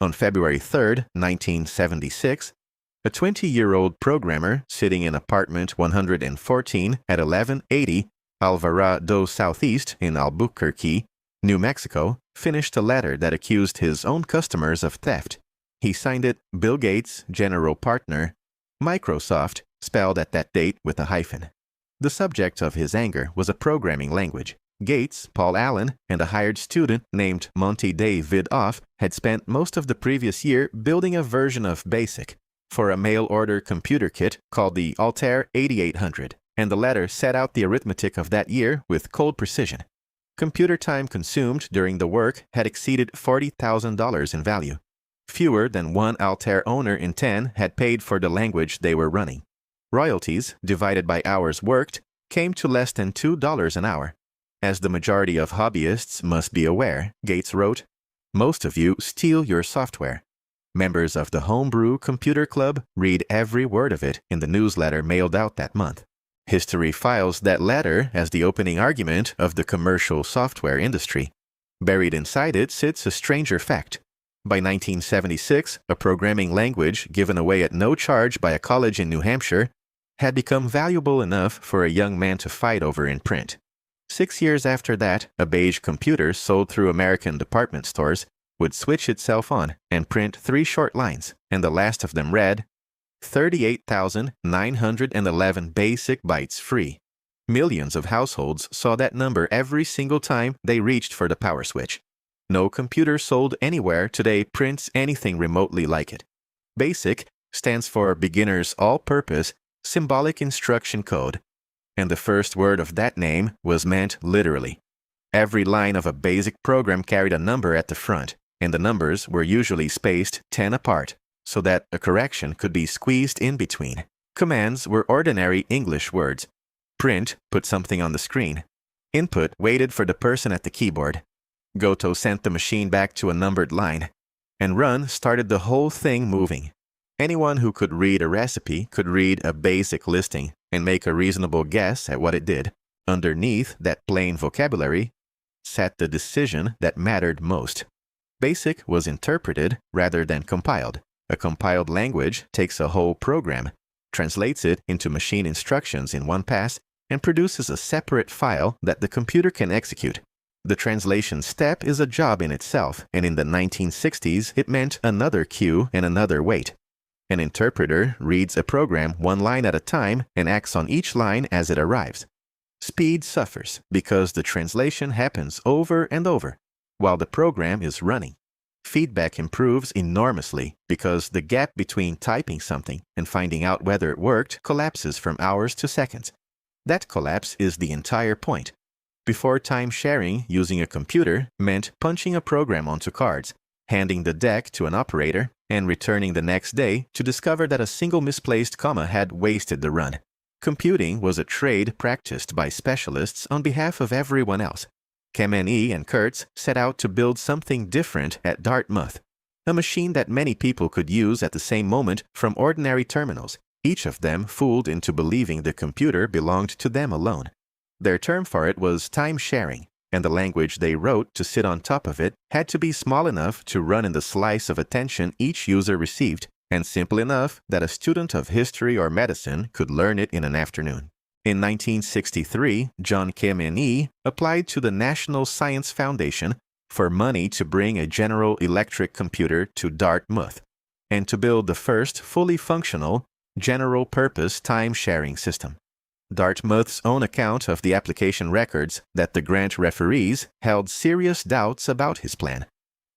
On February 3, 1976, a 20-year-old programmer sitting in apartment 114 at 1180 Alvarado Southeast in Albuquerque, New Mexico, finished a letter that accused his own customers of theft. He signed it Bill Gates, General Partner, Microsoft, spelled at that date with a hyphen. The subject of his anger was a programming language. Gates, Paul Allen, and a hired student named Monty Day Vidoff had spent most of the previous year building a version of BASIC for a mail-order computer kit called the Altair 8800, and the letter set out the arithmetic of that year with cold precision. Computer time consumed during the work had exceeded $40,000 in value. Fewer than one Altair owner in 10 had paid for the language they were running. Royalties, divided by hours worked, came to less than $2 an hour. As the majority of hobbyists must be aware, Gates wrote, "Most of you steal your software. Members of the Homebrew Computer Club read every word of it in the newsletter mailed out that month." History files that letter as the opening argument of the commercial software industry. Buried inside it sits a stranger fact. By 1976, a programming language given away at no charge by a college in New Hampshire had become valuable enough for a young man to fight over in print. 6 years after that, a beige computer sold through American department stores would switch itself on and print 3 short lines, and the last of them read, 38,911 basic bytes free. Millions of households saw that number every single time they reached for the power switch. No computer sold anywhere today prints anything remotely like it. BASIC stands for Beginner's All-purpose Symbolic Instruction Code, and the first word of that name was meant literally. Every line of a BASIC program carried a number at the front, and the numbers were usually spaced 10 apart, so that a correction could be squeezed in between. Commands were ordinary English words. Print put something on the screen. Input waited for the person at the keyboard. GOTO sent the machine back to a numbered line, and run started the whole thing moving. Anyone who could read a recipe could read a BASIC listing and make a reasonable guess at what it did. Underneath that plain vocabulary sat the decision that mattered most. BASIC was interpreted rather than compiled. A compiled language takes a whole program, translates it into machine instructions in one pass, and produces a separate file that the computer can execute. The translation step is a job in itself, and in the 1960s it meant another queue and another wait. An interpreter reads a program one line at a time and acts on each line as it arrives. Speed suffers because the translation happens over and over while the program is running. Feedback improves enormously because the gap between typing something and finding out whether it worked collapses from hours to seconds. That collapse is the entire point. Before, time sharing using a computer meant punching a program onto cards, handing the deck to an operator, and returning the next day to discover that a single misplaced comma had wasted the run. Computing was a trade practiced by specialists on behalf of everyone else. Kemeny and Kurtz set out to build something different at Dartmouth, a machine that many people could use at the same moment from ordinary terminals, each of them fooled into believing the computer belonged to them alone. Their term for it was time sharing, and the language they wrote to sit on top of it had to be small enough to run in the slice of attention each user received, and simple enough that a student of history or medicine could learn it in an afternoon. In 1963, John Kemeny applied to the National Science Foundation for money to bring a General Electric computer to Dartmouth, and to build the first fully functional, general-purpose time-sharing system. Dartmouth's own account of the application records that the grant referees held serious doubts about his plan,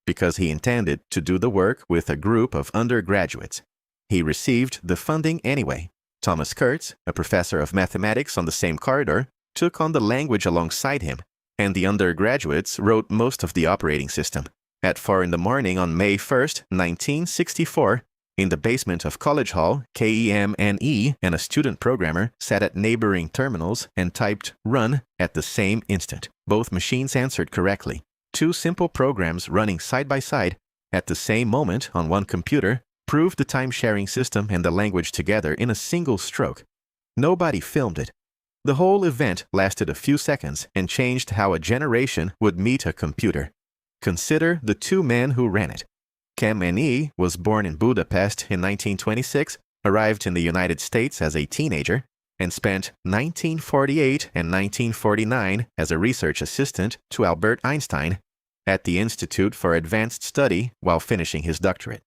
because he intended to do the work with a group of undergraduates. He received the funding anyway. Thomas Kurtz, a professor of mathematics on the same corridor, took on the language alongside him, and the undergraduates wrote most of the operating system. At 4 a.m. on May 1, 1964, in the basement of College Hall, Kemeny and a student programmer sat at neighboring terminals and typed "run" at the same instant. Both machines answered correctly. 2 simple programs running side by side at the same moment on one computer proved the time-sharing system and the language together in a single stroke. Nobody filmed it. The whole event lasted a few seconds and changed how a generation would meet a computer. Consider the 2 men who ran it. Kem was born in Budapest in 1926, arrived in the United States as a teenager, and spent 1948 and 1949 as a research assistant to Albert Einstein at the Institute for Advanced Study while finishing his doctorate.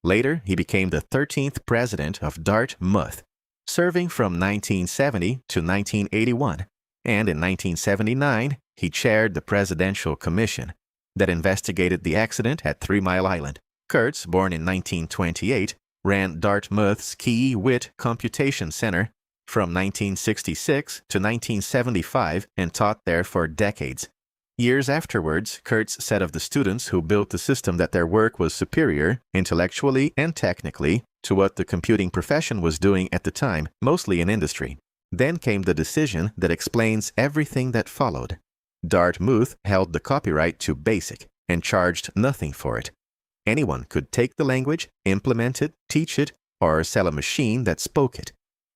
Later, he became the 13th president of Dartmouth, serving from 1970 to 1981, and in 1979, he chaired the Presidential Commission that investigated the accident at 3 Mile Island. Kurtz, born in 1928, ran Dartmouth's Key-Witt Computation Center from 1966 to 1975 and taught there for decades. Years afterwards, Kurtz said of the students who built the system that their work was superior, intellectually and technically, to what the computing profession was doing at the time, mostly in industry. Then came the decision that explains everything that followed. Dartmouth held the copyright to BASIC and charged nothing for it. Anyone could take the language, implement it, teach it, or sell a machine that spoke it,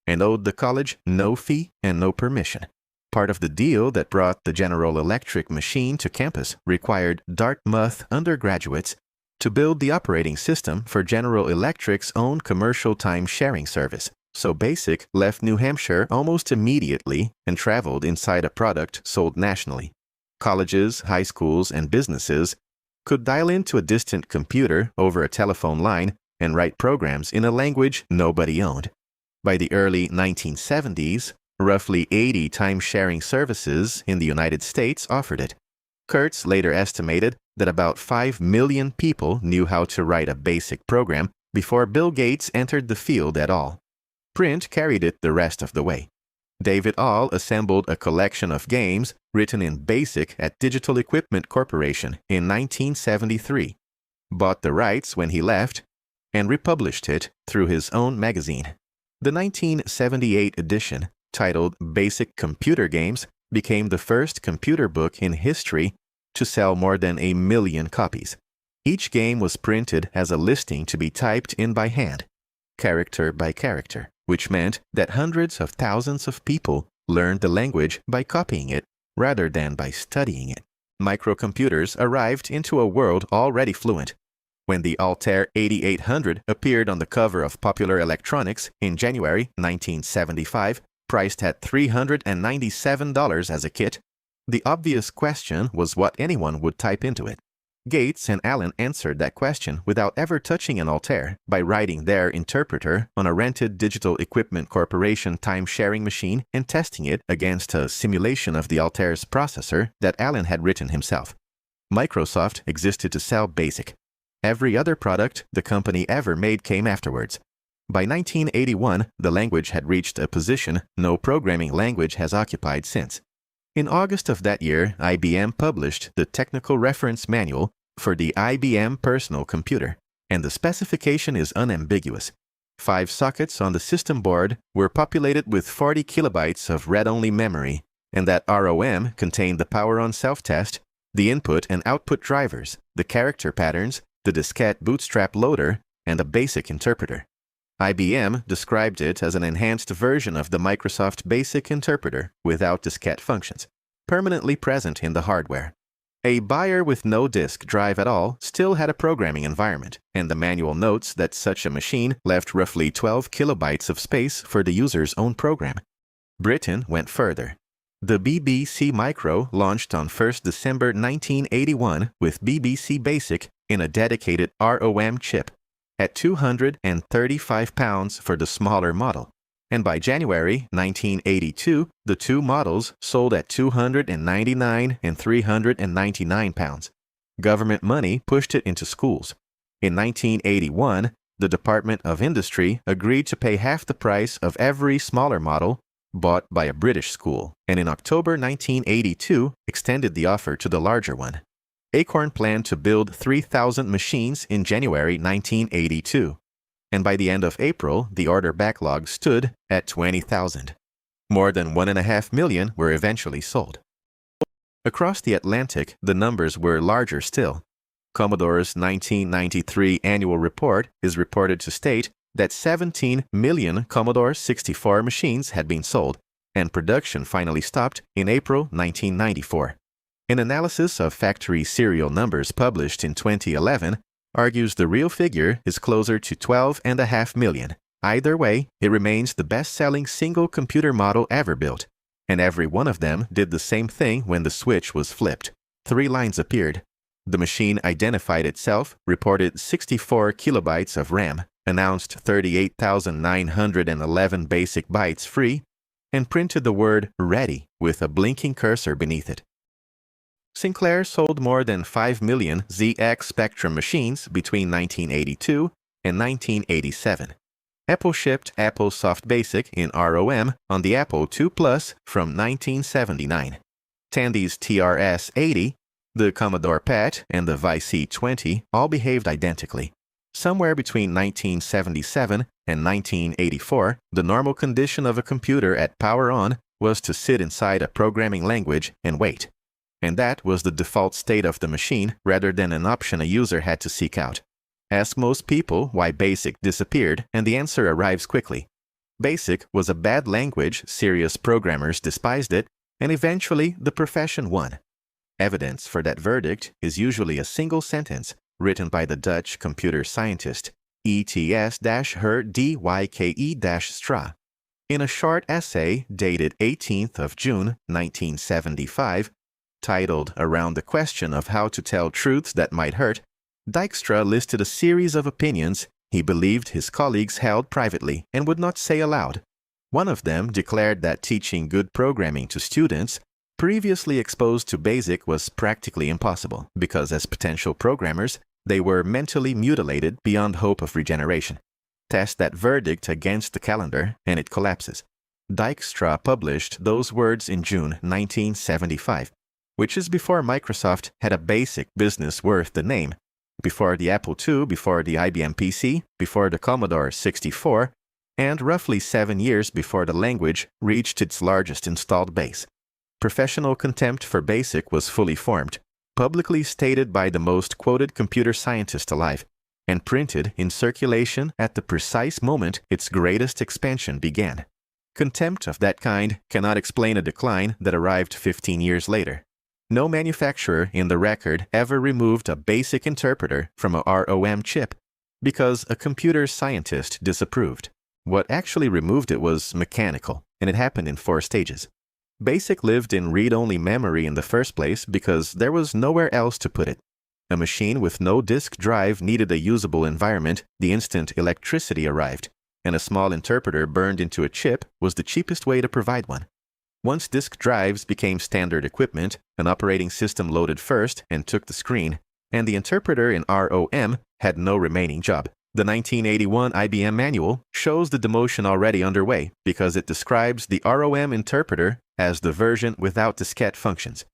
and owed the college no fee and no permission. Part of the deal that brought the General Electric machine to campus required Dartmouth undergraduates to build the operating system for General Electric's own commercial time-sharing service. So BASIC left New Hampshire almost immediately and traveled inside a product sold nationally. Colleges, high schools, and businesses could dial into a distant computer over a telephone line and write programs in a language nobody owned. By the early 1970s, roughly 80 time-sharing services in the United States offered it. Kurtz later estimated that about 5 million people knew how to write a BASIC program before Bill Gates entered the field at all. Print carried it the rest of the way. David All assembled a collection of games written in BASIC at Digital Equipment Corporation in 1973, bought the rights when he left, and republished it through his own magazine. The 1978 edition, titled Basic Computer Games, became the first computer book in history to sell more than 1 million copies. Each game was printed as a listing to be typed in by hand, character by character, which meant that hundreds of thousands of people learned the language by copying it rather than by studying it. Microcomputers arrived into a world already fluent. When the Altair 8800 appeared on the cover of Popular Electronics in January 1975, priced at $397 as a kit, the obvious question was what anyone would type into it. Gates and Allen answered that question without ever touching an Altair by writing their interpreter on a rented Digital Equipment Corporation time-sharing machine and testing it against a simulation of the Altair's processor that Allen had written himself. Microsoft existed to sell BASIC. Every other product the company ever made came afterwards. By 1981, the language had reached a position no programming language has occupied since. In August of that year, IBM published the Technical Reference Manual for the IBM Personal Computer, and the specification is unambiguous. 5 sockets on the system board were populated with 40 kilobytes of read-only memory, and that ROM contained the power-on self-test, the input and output drivers, the character patterns, the diskette bootstrap loader, and a BASIC interpreter. IBM described it as an enhanced version of the Microsoft BASIC interpreter without diskette functions, permanently present in the hardware. A buyer with no disk drive at all still had a programming environment, and the manual notes that such a machine left roughly 12 kilobytes of space for the user's own program. Britain went further. The BBC Micro launched on 1st December 1981 with BBC BASIC in a dedicated ROM chip at £235 for the smaller model, and by January 1982, the two models sold at £299 and £399. Government money pushed it into schools. In 1981, the Department of Industry agreed to pay half the price of every smaller model bought by a British school, and in October 1982 extended the offer to the larger one. Acorn planned to build 3,000 machines in January 1982, and by the end of April, the order backlog stood at 20,000. More than 1.5 million were eventually sold. Across the Atlantic, the numbers were larger still. Commodore's 1993 annual report is reported to state that 17 million Commodore 64 machines had been sold, and production finally stopped in April 1994. An analysis of factory serial numbers published in 2011 argues the real figure is closer to 12.5 million. Either way, it remains the best-selling single computer model ever built. And every one of them did the same thing when the switch was flipped. 3 lines appeared. The machine identified itself, reported 64 kilobytes of RAM, announced 38,911 basic bytes free, and printed the word "Ready" with a blinking cursor beneath it. Sinclair sold more than 5 million ZX Spectrum machines between 1982 and 1987. Apple shipped Apple Soft Basic in ROM on the Apple II Plus from 1979. Tandy's TRS-80, the Commodore PET, and the VIC-20 all behaved identically. Somewhere between 1977 and 1984, the normal condition of a computer at power on was to sit inside a programming language and wait. And that was the default state of the machine rather than an option a user had to seek out. Ask most people why BASIC disappeared, and the answer arrives quickly. BASIC was a bad language, serious programmers despised it, and eventually the profession won. Evidence for that verdict is usually a single sentence written by the Dutch computer scientist E.T.S.-her D.Y.K.E.-Stra. In a short essay dated 18th of June, 1975, titled "Around the Question of How to Tell Truths That Might Hurt," Dijkstra listed a series of opinions he believed his colleagues held privately and would not say aloud. One of them declared that teaching good programming to students previously exposed to BASIC was practically impossible because as potential programmers, they were mentally mutilated beyond hope of regeneration. Test that verdict against the calendar and it collapses. Dijkstra published those words in June 1975, which is before Microsoft had a basic business worth the name, before the Apple II, before the IBM PC, before the Commodore 64, and roughly 7 years before the language reached its largest installed base. Professional contempt for BASIC was fully formed, publicly stated by the most quoted computer scientist alive, and printed in circulation at the precise moment its greatest expansion began. Contempt of that kind cannot explain a decline that arrived 15 years later. No manufacturer in the record ever removed a BASIC interpreter from a ROM chip because a computer scientist disapproved. What actually removed it was mechanical, and it happened in 4 stages. BASIC lived in read-only memory in the first place because there was nowhere else to put it. A machine with no disk drive needed a usable environment the instant electricity arrived, and a small interpreter burned into a chip was the cheapest way to provide one. Once disk drives became standard equipment, an operating system loaded first and took the screen, and the interpreter in ROM had no remaining job. The 1981 IBM manual shows the demotion already underway because it describes the ROM interpreter as the version without diskette functions.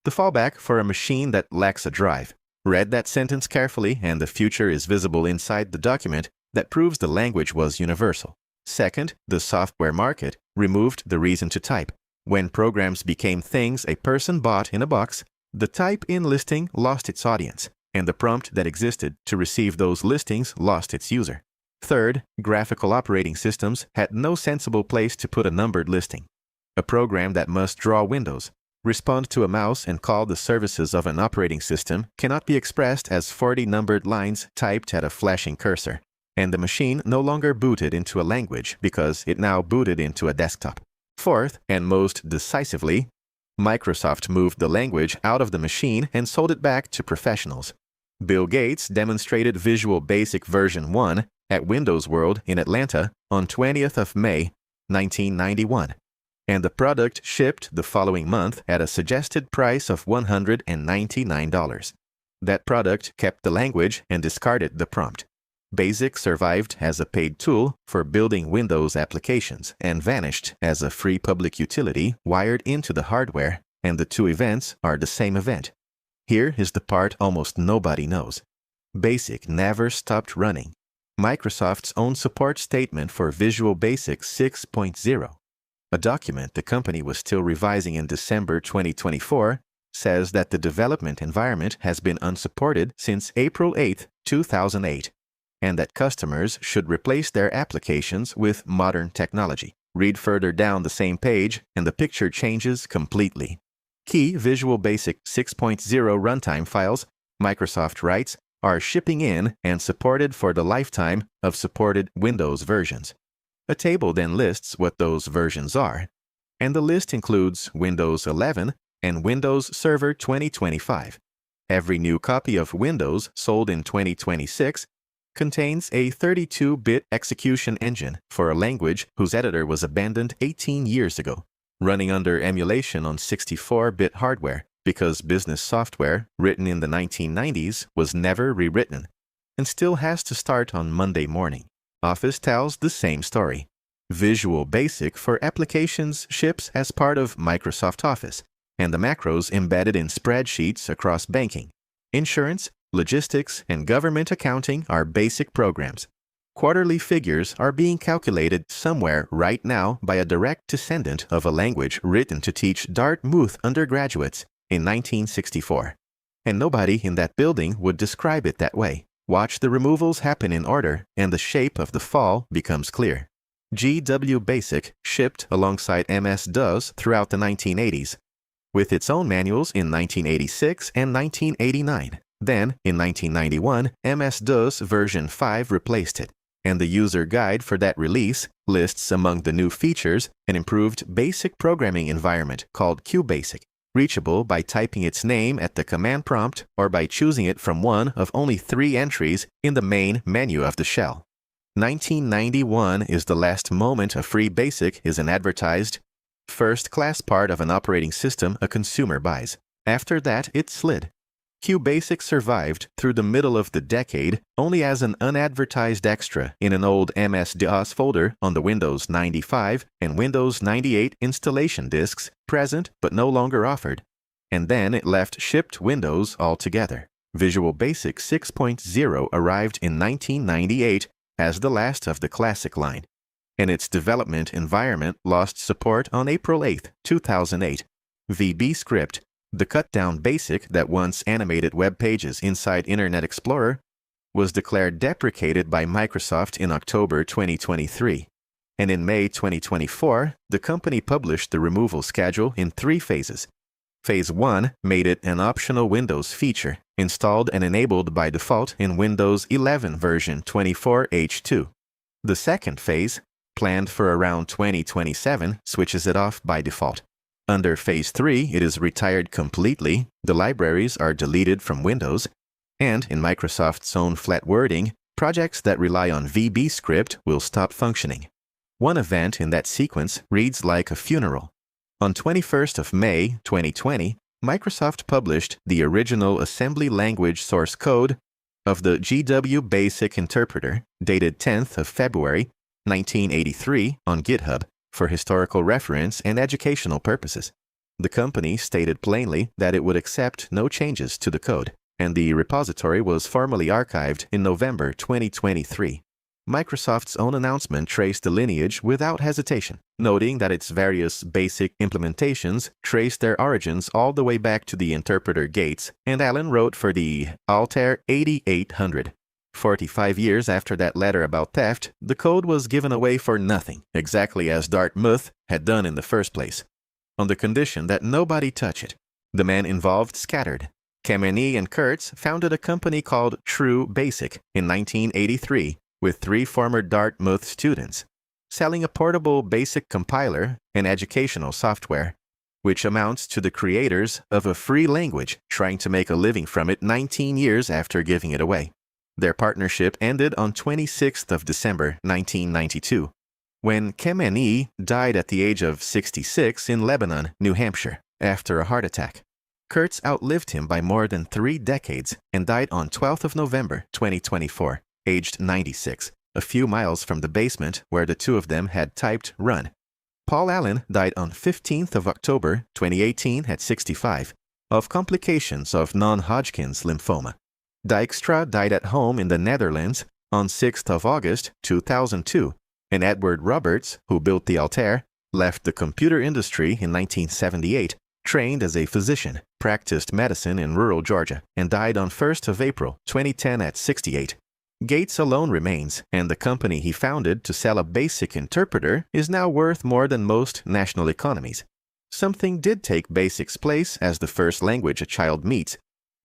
The fallback for a machine that lacks a drive. Read that sentence carefully and the future is visible inside the document that proves the language was universal. Second, the software market removed the reason to type. When programs became things a person bought in a box, the type-in listing lost its audience, and the prompt that existed to receive those listings lost its user. Third, graphical operating systems had no sensible place to put a numbered listing. A program that must draw windows, respond to a mouse, and call the services of an operating system cannot be expressed as 40 numbered lines typed at a flashing cursor, and the machine no longer booted into a language because it now booted into a desktop. Fourth, and most decisively, Microsoft moved the language out of the machine and sold it back to professionals. Bill Gates demonstrated Visual Basic version 1 at Windows World in Atlanta on 20th of May, 1991, and the product shipped the following month at a suggested price of $199. That product kept the language and discarded the prompt. BASIC survived as a paid tool for building Windows applications and vanished as a free public utility wired into the hardware, and the two events are the same event. Here is the part almost nobody knows. BASIC never stopped running. Microsoft's own support statement for Visual Basic 6.0, a document the company was still revising in December 2024, says that the development environment has been unsupported since April 8, 2008. And that customers should replace their applications with modern technology. Read further down the same page, and the picture changes completely. Key Visual Basic 6.0 runtime files, Microsoft writes, are shipping in and supported for the lifetime of supported Windows versions. A table then lists what those versions are, and the list includes Windows 11 and Windows Server 2025. Every new copy of Windows sold in 2026 contains a 32-bit execution engine for a language whose editor was abandoned 18 years ago, running under emulation on 64-bit hardware because business software written in the 1990s was never rewritten and still has to start on Monday morning. Office tells the same story. Visual Basic for applications ships as part of Microsoft Office, and the macros embedded in spreadsheets across banking, insurance, logistics, and government accounting are basic programs. Quarterly figures are being calculated somewhere right now by a direct descendant of a language written to teach Dartmouth undergraduates in 1964. And nobody in that building would describe it that way. Watch the removals happen in order, and the shape of the fall becomes clear. GW Basic shipped alongside MS-DOS throughout the 1980s, with its own manuals in 1986 and 1989. Then, in 1991, MS-DOS version 5 replaced it, and the user guide for that release lists among the new features an improved basic programming environment called QBasic, reachable by typing its name at the command prompt or by choosing it from one of only 3 entries in the main menu of the shell. 1991 is the last moment a free BASIC is an advertised, first-class part of an operating system a consumer buys. After that, it slid. QBasic survived through the middle of the decade only as an unadvertised extra in an old MS-DOS folder on the Windows 95 and Windows 98 installation disks, present but no longer offered. And then it left shipped Windows altogether. Visual Basic 6.0 arrived in 1998 as the last of the classic line, and its development environment lost support on April 8, 2008. VBScript, the cut-down BASIC that once animated web pages inside Internet Explorer, was declared deprecated by Microsoft in October 2023. And in May 2024, the company published the removal schedule in 3 phases. Phase 1 made it an optional Windows feature, installed and enabled by default in Windows 11 version 24H2. The second phase, planned for around 2027, switches it off by default. Under Phase 3, it is retired completely, the libraries are deleted from Windows, and in Microsoft's own flat wording, projects that rely on VBScript will stop functioning. One event in that sequence reads like a funeral. On 21st of May 2020, Microsoft published the original assembly language source code of the GW Basic interpreter, dated 10th of February 1983 on GitHub, for historical reference and educational purposes. The company stated plainly that it would accept no changes to the code, and the repository was formally archived in November 2023. Microsoft's own announcement traced the lineage without hesitation, noting that its various basic implementations traced their origins all the way back to the interpreter Gates, and Allen wrote for the Altair 8800. 45 years after that letter about theft, the code was given away for nothing, exactly as Dartmouth had done in the first place, on the condition that nobody touch it. The men involved scattered. Kameny and Kurtz founded a company called True Basic in 1983 with 3 former Dartmouth students, selling a portable BASIC compiler and educational software, which amounts to the creators of a free language trying to make a living from it 19 years after giving it away. Their partnership ended on 26th of December 1992, when Kameny died at the age of 66 in Lebanon, New Hampshire, after a heart attack. Kurtz outlived him by more than 3 decades and died on 12th of November 2024, aged 96, a few miles from the basement where the 2 of them had typed run. Paul Allen died on 15th of October 2018 at 65, of complications of non-Hodgkin's lymphoma. Dijkstra died at home in the Netherlands on 6th of August 2002, and Edward Roberts, who built the Altair, left the computer industry in 1978, trained as a physician, practiced medicine in rural Georgia, and died on 1st of April 2010 at 68. Gates alone remains, and the company he founded to sell a BASIC interpreter is now worth more than most national economies. Something did take BASIC's place as the first language a child meets,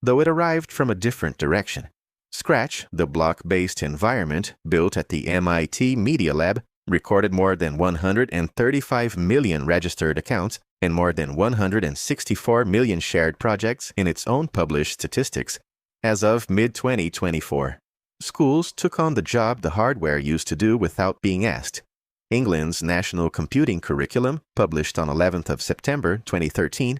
though it arrived from a different direction. Scratch, the block-based environment built at the MIT Media Lab, recorded more than 135 million registered accounts and more than 164 million shared projects in its own published statistics. As of mid-2024, schools took on the job the hardware used to do without being asked. England's National Computing Curriculum, published on 11th of September 2013,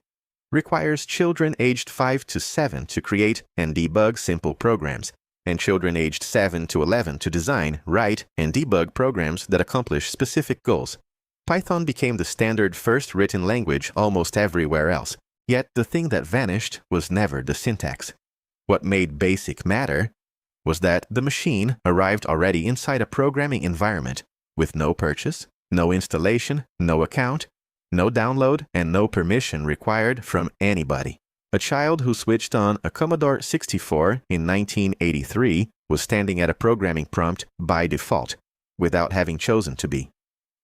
requires children aged 5 to 7 to create and debug simple programs, and children aged 7 to 11 to design, write, and debug programs that accomplish specific goals. Python became the standard first written language almost everywhere else, yet the thing that vanished was never the syntax. What made BASIC matter was that the machine arrived already inside a programming environment, with no purchase, no installation, no account, no download, and no permission required from anybody. A child who switched on a Commodore 64 in 1983 was standing at a programming prompt by default, without having chosen to be.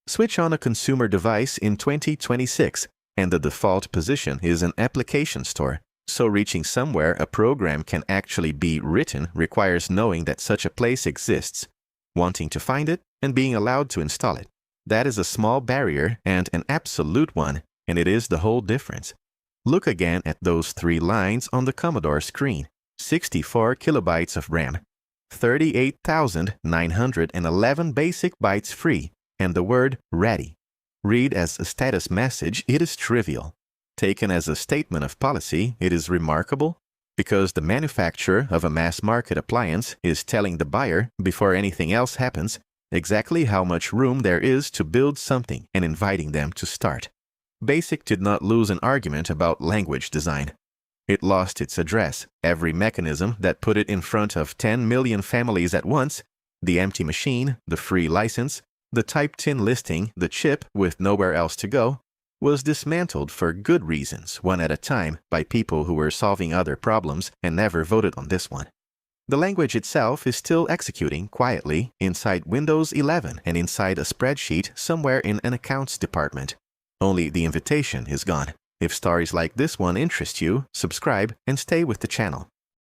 Switch on a consumer device in 2026, and the default position is an application store, so reaching somewhere a program can actually be written requires knowing that such a place exists, wanting to find it, and being allowed to install it. That is a small barrier and an absolute one, and it is the whole difference. Look again at those 3 lines on the Commodore screen. 64 kilobytes of RAM, 38,911 basic bytes free, and the word ready. Read as a status message, it is trivial. Taken as a statement of policy, it is remarkable, because the manufacturer of a mass-market appliance is telling the buyer, before anything else happens, exactly how much room there is to build something and inviting them to start. BASIC did not lose an argument about language design. It lost its address, every mechanism that put it in front of 10 million families at once, the empty machine, the free license, the typed-in listing, the chip with nowhere else to go, was dismantled for good reasons, one at a time, by people who were solving other problems and never voted on this one. The language itself is still executing quietly inside Windows 11 and inside a spreadsheet somewhere in an accounts department. Only the invitation is gone. If stories like this one interest you, subscribe and stay with the channel.